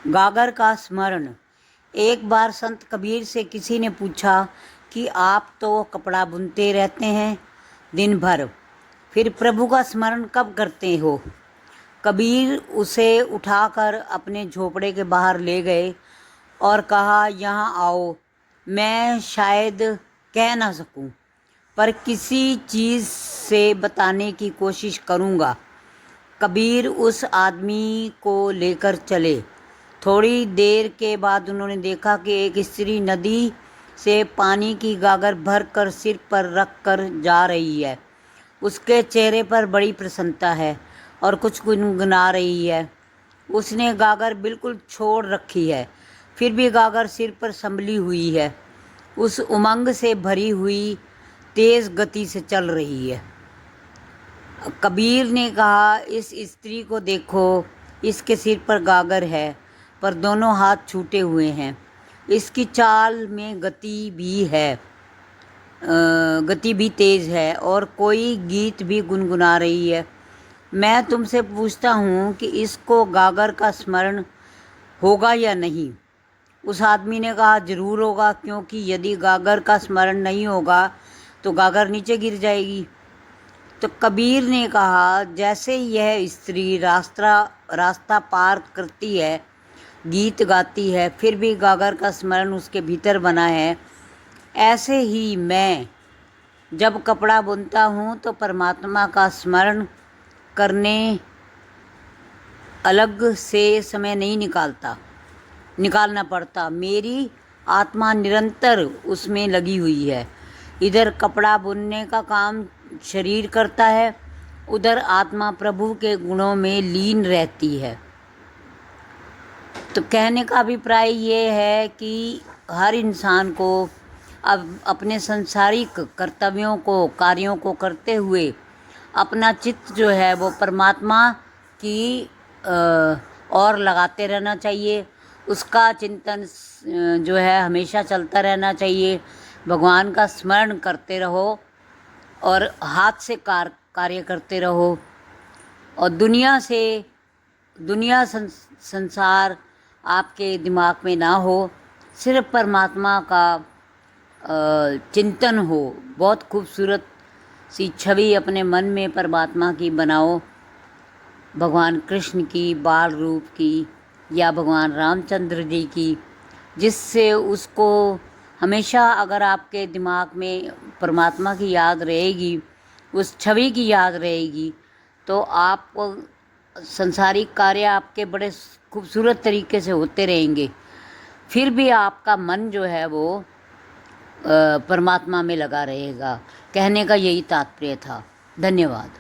गागर का स्मरण। एक बार संत कबीर से किसी ने पूछा कि आप तो कपड़ा बुनते रहते हैं दिन भर, फिर प्रभु का स्मरण कब करते हो? कबीर उसे उठाकर अपने झोपड़े के बाहर ले गए और कहा, यहाँ आओ। मैं शायद कह ना सकूं, पर किसी चीज़ से बताने की कोशिश करूँगा। कबीर उस आदमी को लेकर चले। थोड़ी देर के बाद उन्होंने देखा कि एक स्त्री नदी से पानी की गागर भर कर सिर पर रख कर जा रही है। उसके चेहरे पर बड़ी प्रसन्नता है और कुछ गुनगुना रही है। उसने गागर बिल्कुल छोड़ रखी है, फिर भी गागर सिर पर संभली हुई है। उस उमंग से भरी हुई तेज़ गति से चल रही है। कबीर ने कहा, इस स्त्री को देखो, इसके सिर पर गागर है पर दोनों हाथ छूटे हुए हैं। इसकी चाल में गति भी तेज़ है और कोई गीत भी गुनगुना रही है। मैं तुमसे पूछता हूँ कि इसको गागर का स्मरण होगा या नहीं? उस आदमी ने कहा, जरूर होगा, क्योंकि यदि गागर का स्मरण नहीं होगा तो गागर नीचे गिर जाएगी। तो कबीर ने कहा, जैसे यह स्त्री रास्ता पार करती है, गीत गाती है, फिर भी गागर का स्मरण उसके भीतर बना है, ऐसे ही मैं जब कपड़ा बुनता हूँ तो परमात्मा का स्मरण करने अलग से समय नहीं निकालना पड़ता। मेरी आत्मा निरंतर उसमें लगी हुई है। इधर कपड़ा बुनने का काम शरीर करता है, उधर आत्मा प्रभु के गुणों में लीन रहती है। तो कहने का अभिप्राय ये है कि हर इंसान को अब अपने संसारिक कार्यों को करते हुए अपना चित्त जो है वो परमात्मा की और लगाते रहना चाहिए। उसका चिंतन जो है हमेशा चलता रहना चाहिए। भगवान का स्मरण करते रहो और हाथ से कार्य करते रहो, और दुनिया संसार आपके दिमाग में ना हो, सिर्फ परमात्मा का चिंतन हो। बहुत खूबसूरत सी छवि अपने मन में परमात्मा की बनाओ, भगवान कृष्ण की, बाल रूप की, या भगवान रामचंद्र जी की, जिससे उसको हमेशा, अगर आपके दिमाग में परमात्मा की याद रहेगी, उस छवि की याद रहेगी, तो आप संसारिक कार्य आपके बड़े खूबसूरत तरीके से होते रहेंगे। फिर भी आपका मन जो है वो परमात्मा में लगा रहेगा। कहने का यही तात्पर्य था। धन्यवाद।